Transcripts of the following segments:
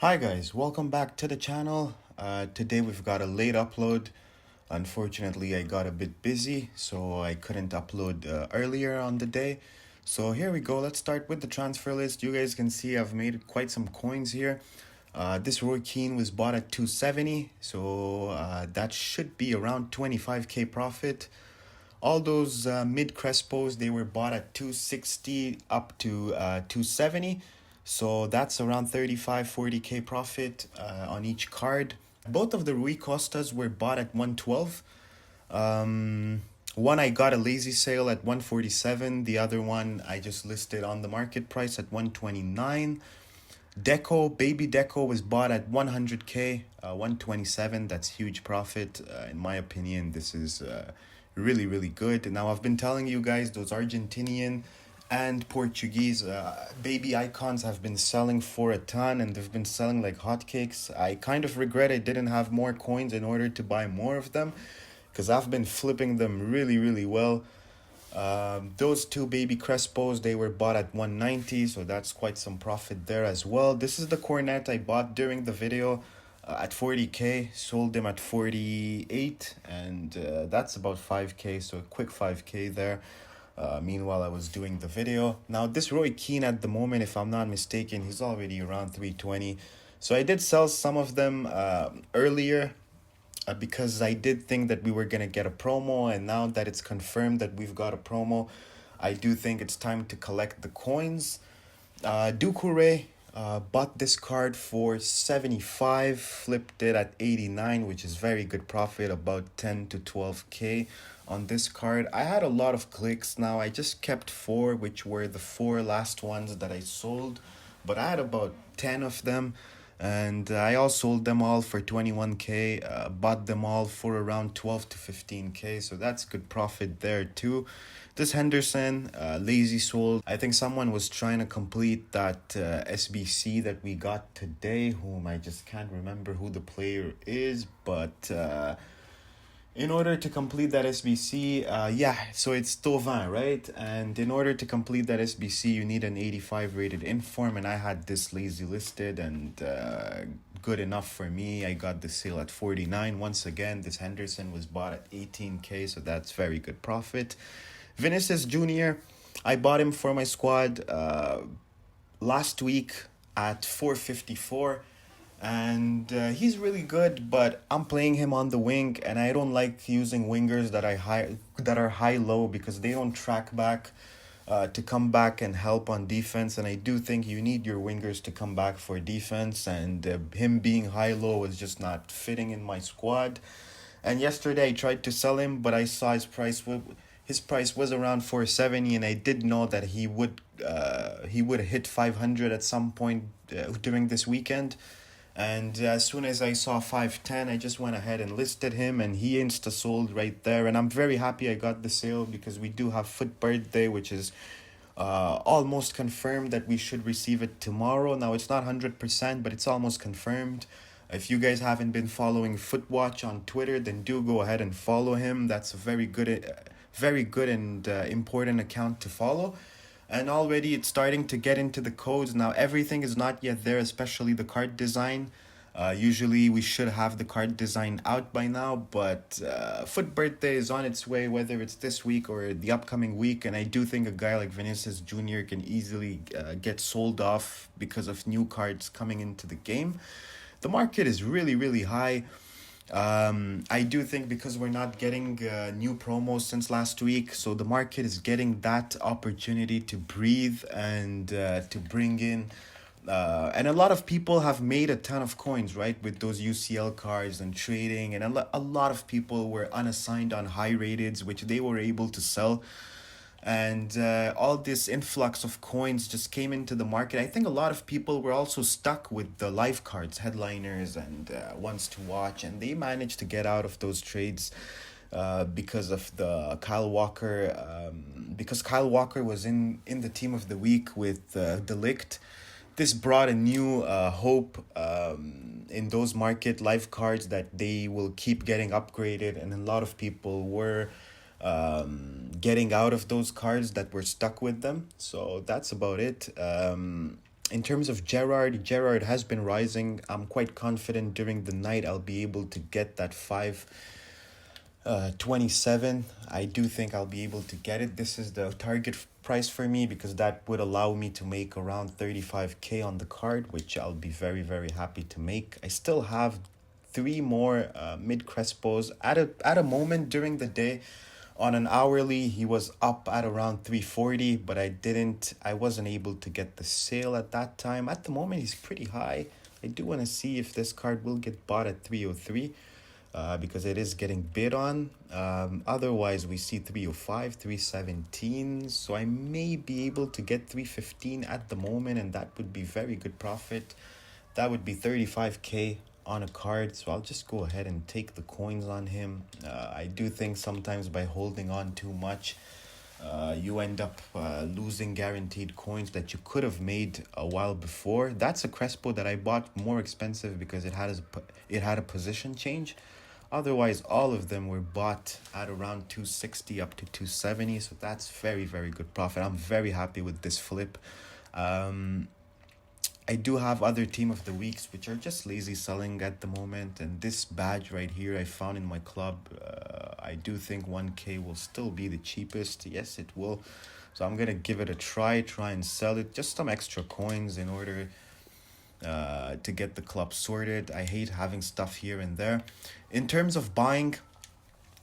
Hi guys, welcome back to the channel. Today we've got a late upload. Unfortunately, I got a bit busy, so I couldn't upload earlier on the day. So here we go. Let's start with the transfer list. You guys can see I've made quite some coins here. This Roy Keane was bought at 270, so that should be around 25k profit. All those mid Crespos, they were bought at 260 up to 270. So that's around 35-40k profit on each card. Both of the Rui Costas were bought at 112. One I got a lazy sale at 147. The other one I just listed on the market price at 129. Deco, baby Deco was bought at 100k, 127. That's huge profit. In my opinion, this is really, really good. Now, I've been telling you guys those Argentinian and Portuguese baby icons have been selling for a ton and they've been selling like hotcakes. I kind of regret I didn't have more coins in order to buy more of them because I've been flipping them really, really well. Those two baby Crespos, they were bought at 190, so that's quite some profit there as well. This is the cornet I bought during the video at 40k, sold them at 48, and that's about 5k, so a quick 5k there. Meanwhile, I was doing the video. Now, this Roy Keane at the moment, if I'm not mistaken, he's already around 320. So I did sell some of them earlier because I did think that we were going to get a promo, and now that it's confirmed that we've got a promo, I do think it's time to collect the coins. Ducouré bought this card for 75, flipped it at 89, which is very good profit, about 10 to 12k on this card. I had a lot of clicks. Now I just kept 4, which were the 4 last ones that I sold, but I had about 10 of them, and I all sold them all for 21k, bought them all for around 12 to 15k, so that's good profit there too. This Henderson, lazy sold. I think someone was trying to complete that SBC that we got today, whom I just can't remember who the player is, but in order to complete that SBC, so it's Tovin, right? And in order to complete that SBC, you need an 85 rated inform, and I had this lazy listed, and good enough for me. I got the sale at 49. Once again, this Henderson was bought at 18k, so that's very good profit. Vinicius Jr., I bought him for my squad last week at 454, and he's really good, but I'm playing him on the wing, and I don't like using wingers that are high low because they don't track back to come back and help on defense, and I do think you need your wingers to come back for defense, and him being high low was just not fitting in my squad. And yesterday I tried to sell him, but I saw his price was around 470, and I did know that he would hit 500 at some point during this weekend. And as soon as I saw 510, I just went ahead and listed him, and he insta sold right there. And I'm very happy I got the sale because we do have Foot Birthday, which is almost confirmed that we should receive it tomorrow. Now, it's not 100%, but it's almost confirmed. If you guys haven't been following Footwatch on Twitter, then do go ahead and follow him. That's a very good and important account to follow. And already it's starting to get into the codes. Now, everything is not yet there, especially the card design. Usually we should have the card design out by now, but Foot Birthday is on its way, whether it's this week or the upcoming week. And I do think a guy like Vinicius Jr. can easily get sold off because of new cards coming into the game. The market is really, really high. I do think because we're not getting new promos since last week, so the market is getting that opportunity to breathe and to bring in. And a lot of people have made a ton of coins, right, with those UCL cards and trading. And a lot of people were unassigned on high rateds, which they were able to sell. And all this influx of coins just came into the market. I think a lot of people were also stuck with the live cards, headliners, and ones to watch, and they managed to get out of those trades because of the Kyle Walker. Because Kyle Walker was in the team of the week with Delict. This brought a new hope in those market live cards that they will keep getting upgraded, and a lot of people were getting out of those cards that were stuck with them. So that's about it. In terms of Gerard has been rising. I'm quite confident during the night I'll be able to get that 527. I do think I'll be able to get it. This is the target price for me because that would allow me to make around 35k on the card, which I'll be very, very happy to make. I still have three more mid Crespos at a moment during the day. On an hourly, he was up at around 340, but I wasn't able to get the sale at that time. At the moment, he's pretty high. I do want to see if this card will get bought at 303, because it is getting bid on. Otherwise, we see 305, 317. So I may be able to get 315 at the moment, and that would be very good profit. That would be 35k on a card, so I'll just go ahead and take the coins on him. I do think sometimes by holding on too much, you end up losing guaranteed coins that you could have made a while before. That's a Crespo that I bought more expensive because it had a position change. Otherwise, all of them were bought at around 260 up to 270, so that's very, very good profit. I'm very happy with this flip. I do have other team of the weeks which are just lazy selling at the moment, and this badge right here I found in my club. I do think 1k will still be the cheapest. Yes, it will. So I'm gonna give it a try and sell it, just some extra coins in order to get the club sorted. I hate having stuff here and there. In terms of buying,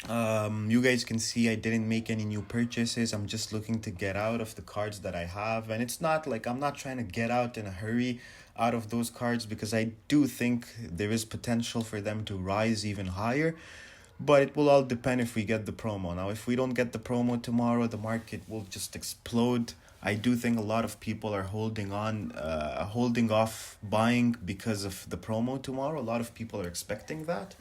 you guys can see I didn't make any new purchases. I'm just looking to get out of the cards that I have, and it's not like I'm not trying to get out in a hurry out of those cards because I do think there is potential for them to rise even higher, but it will all depend if we get the promo. Now, if we don't get the promo tomorrow, the market will just explode. I do think a lot of people are holding off buying because of the promo tomorrow. A lot of people are expecting that.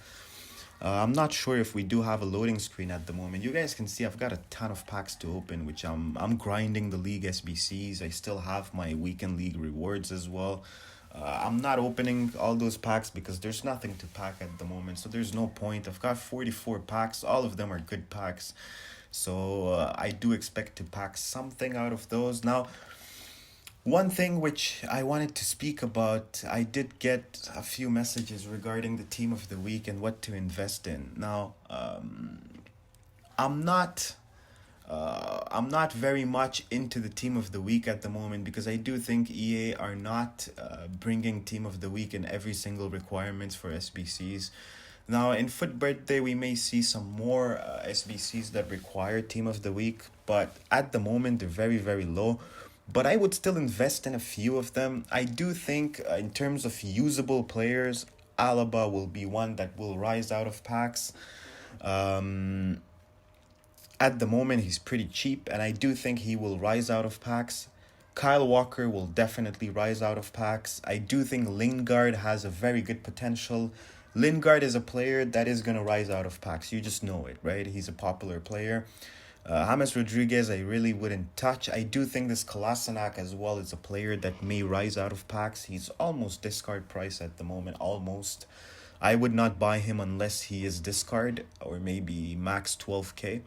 I'm not sure if we do have a loading screen at the moment. You guys can see I've got a ton of packs to open, which I'm grinding the league SBCs. I still have my weekend league rewards as well. I'm not opening all those packs because there's nothing to pack at the moment, so there's no point. I've got 44 packs. All of them are good packs. So I do expect to pack something out of those. Now, one thing which I wanted to speak about, I did get a few messages regarding the team of the week and what to invest in. Now, I'm not very much into the team of the week at the moment because I do think EA are not bringing team of the week in every single requirements for SBCs. Now, in Foot Birthday, we may see some more SBCs that require team of the week, but at the moment, they're very, very low. But I would still invest in a few of them. I do think in terms of usable players, Alaba will be one that will rise out of packs. At the moment, he's pretty cheap, and I do think he will rise out of packs. Kyle Walker will definitely rise out of packs. I do think Lingard has a very good potential. Lingard is a player that is going to rise out of packs. You just know it, right? He's a popular player. James Rodriguez, I really wouldn't touch. I do think this Kolasinac as well is a player that may rise out of packs. He's almost discard price at the moment, almost. I would not buy him unless he is discard or maybe max 12k.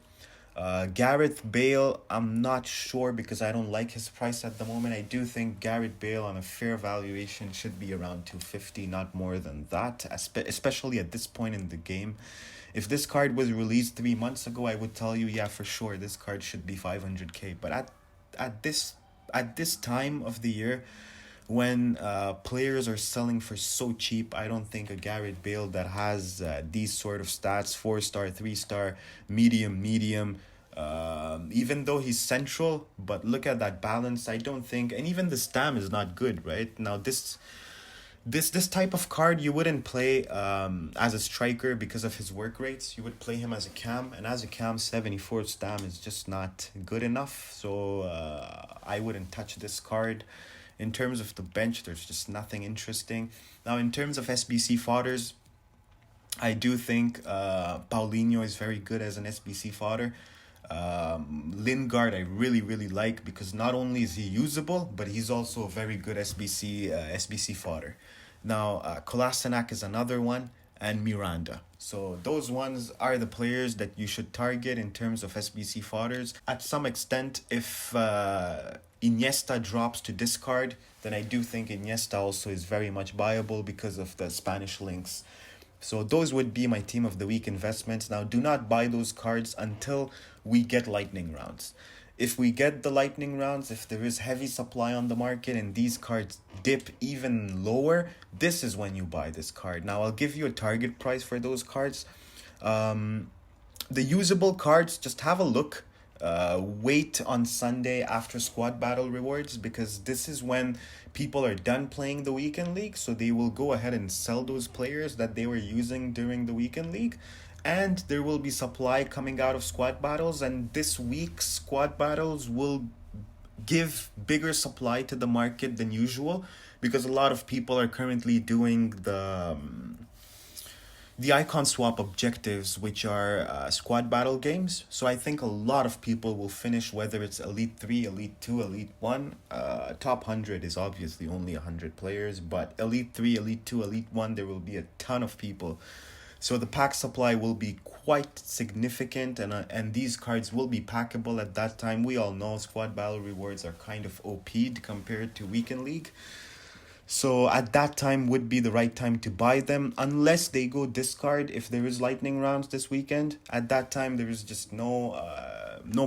Gareth Bale, I'm not sure because I don't like his price at the moment. I do think Gareth Bale on a fair valuation should be around 250, not more than that, especially at this point in the game. If this card was released 3 months ago, I would tell you, yeah, for sure, this card should be 500k. But at this time of the year, when players are selling for so cheap, I don't think a Gareth Bale that has these sort of stats, 4-star, 3-star, medium, even though he's central, but look at that balance. I don't think, and even the stam is not good, right? Now this type of card you wouldn't play as a striker because of his work rates. You would play him as a cam, and as a cam, 74 stam is just not good enough. So I wouldn't touch this card. In terms of the bench, there's just nothing interesting. Now, in terms of SBC fodders, I do think Paulinho is very good as an SBC fodder. Lingard I really, really like because not only is he usable, but he's also a very good SBC fodder. Now, Kolasinac is another one. and Miranda. So those ones are the players that you should target in terms of SBC fodders. At some extent, if Iniesta drops to discard, then I do think Iniesta also is very much viable because of the Spanish links. So those would be my team of the week investments. Now, do not buy those cards until we get lightning rounds. If we get the lightning rounds, if there is heavy supply on the market and these cards dip even lower, this is when you buy this card. Now, I'll give you a target price for those cards. The usable cards, just have a look. Wait on Sunday after squad battle rewards, because this is when people are done playing the weekend league, so they will go ahead and sell those players that they were using during the weekend league, and there will be supply coming out of squad battles, and this week's squad battles will give bigger supply to the market than usual, because a lot of people are currently doing the icon swap objectives, which are squad battle games. So I think a lot of people will finish, whether it's Elite 3, Elite 2, Elite 1. Top 100 is obviously only 100 players, but Elite 3, Elite 2, Elite 1, there will be a ton of people. So the pack supply will be quite significant, and these cards will be packable at that time. We all know squad battle rewards are kind of OP'd compared to weekend league. So at that time would be the right time to buy them, unless they go discard. If there is lightning rounds this weekend, at that time there is just no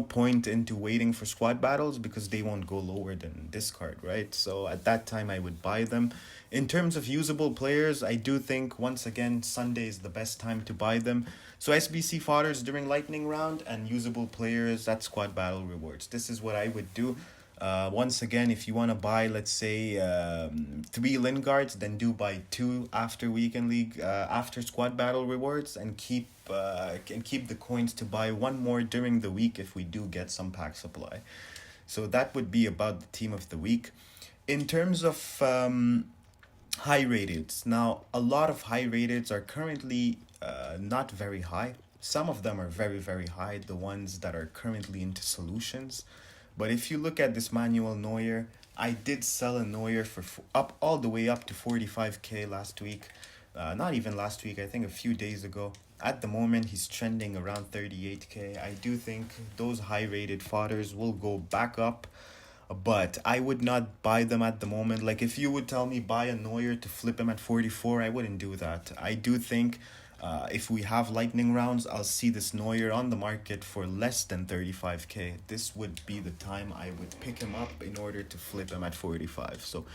point into waiting for squad battles, because they won't go lower than discard, right? So at that time I would buy them. In terms of usable players, I do think once again Sunday is the best time to buy them. So SBC fodders during lightning round, and usable players at squad battle rewards. This is what I would do. Once again, if you want to buy, let's say, 3 Lingards, then do buy 2 after weekend league, after squad battle rewards, and keep the coins to buy 1 more during the week if we do get some pack supply. So that would be about the team of the week. In terms of high rateds, now a lot of high rateds are currently not very high. Some of them are very, very high, the ones that are currently into solutions. But if you look at this Manuel Neuer, I did sell a Neuer for up all the way up to 45k last week. Not even last week, I think a few days ago. At the moment, he's trending around 38k. I do think those high-rated fodders will go back up, but I would not buy them at the moment. Like, if you would tell me buy a Neuer to flip him at 44, I wouldn't do that. I do think if we have lightning rounds, I'll see this Neuer on the market for less than 35k. This would be the time I would pick him up in order to flip him at 45. So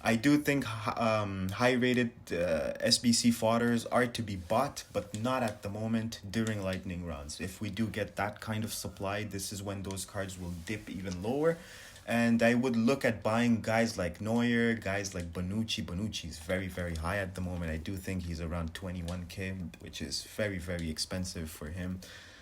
I do think high-rated SBC fodders are to be bought, but not at the moment during lightning rounds. If we do get that kind of supply, this is when those cards will dip even lower. And I would look at buying guys like Neuer, guys like Bonucci. Bonucci is very, very high at the moment. I do think he's around 21k, which is very, very expensive for him.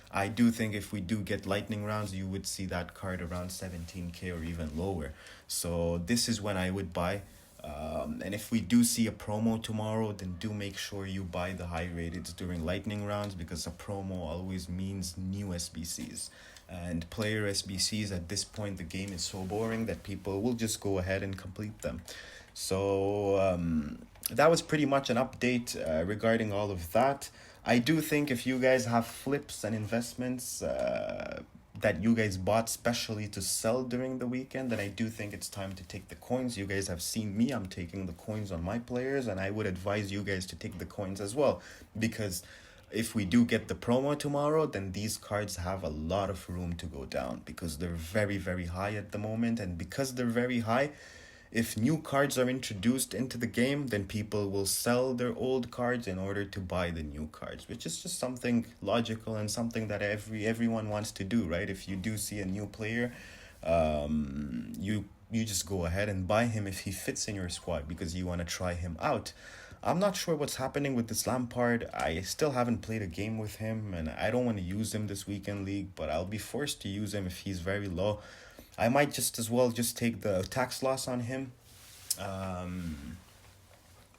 I do think if we do get lightning rounds, you would see that card around 17k or even lower. So this is when I would buy. And if we do see a promo tomorrow, then do make sure you buy the high rateds during lightning rounds, because a promo always means new SBCs. And player SBCs, at this point, the game is so boring that people will just go ahead and complete them. So that was pretty much an update regarding all of that. I do think if you guys have flips and investments that you guys bought specially to sell during the weekend, then I do think it's time to take the coins. You guys have seen me, I'm taking the coins on my players, and I would advise you guys to take the coins as well, because if we do get the promo tomorrow, then these cards have a lot of room to go down, because they're very, very high at the moment. And because they're very high, if new cards are introduced into the game, then people will sell their old cards in order to buy the new cards, which is just something logical and something that everyone wants to do, right? If you do see a new player, you just go ahead and buy him if he fits in your squad, because you want to try him out. I'm not sure what's happening with this Lampard. I still haven't played a game with him, and I don't want to use him this weekend league, but I'll be forced to use him if he's very low. I might just as well just take the tax loss on him.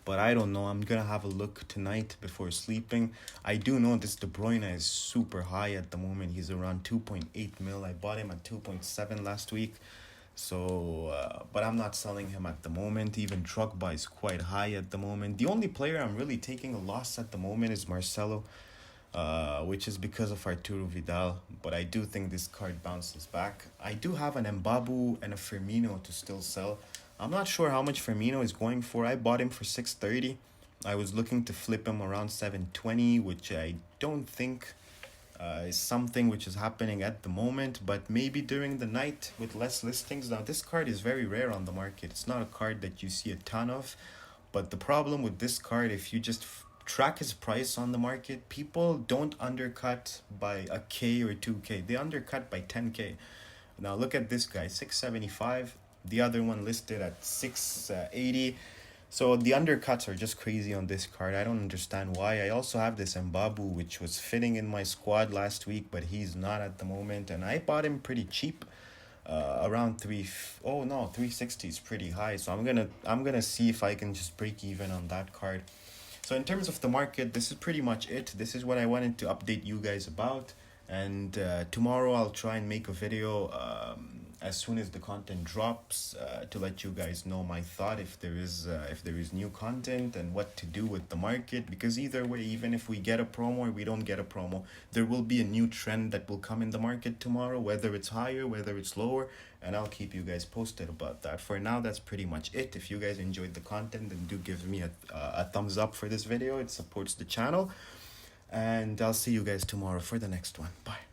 But I don't know. I'm going to have a look tonight before sleeping. I do know this De Bruyne is super high at the moment. He's around 2.8 mil. I bought him at 2.7 last week. So, but I'm not selling him at the moment. Even Drogba is quite high at the moment. The only player I'm really taking a loss at the moment is Marcelo, which is because of Arturo Vidal. But I do think this card bounces back. I do have an Mbabu and a Firmino to still sell. I'm not sure how much Firmino is going for. I bought him for 630. I was looking to flip him around 720, which I don't think is something which is happening at the moment, but maybe during the night with less listings. Now, this card is very rare on the market. It's not a card that you see a ton of, but the problem with this card, if you just track his price on the market, people don't undercut by a K or 2K. They undercut by 10K. Now, look at this guy, 675. The other one listed at 680. So the undercuts are just crazy on this card. I don't understand why. I also have this Mbabu, which was fitting in my squad last week, but he's not at the moment. And I bought him pretty cheap, around oh no, 360 is pretty high. So I'm gonna see if I can just break even on that card. So in terms of the market, this is pretty much it. This is what I wanted to update you guys about. And tomorrow I'll try and make a video as soon as the content drops to let you guys know my thought if there is new content and what to do with the market, because either way, even if we get a promo or we don't get a promo, there will be a new trend that will come in the market tomorrow, whether it's higher, whether it's lower, and I'll keep you guys posted about that. For now, that's pretty much it. If you guys enjoyed the content, then do give me a thumbs up for this video. It supports the channel, and I'll see you guys tomorrow for the next one. Bye.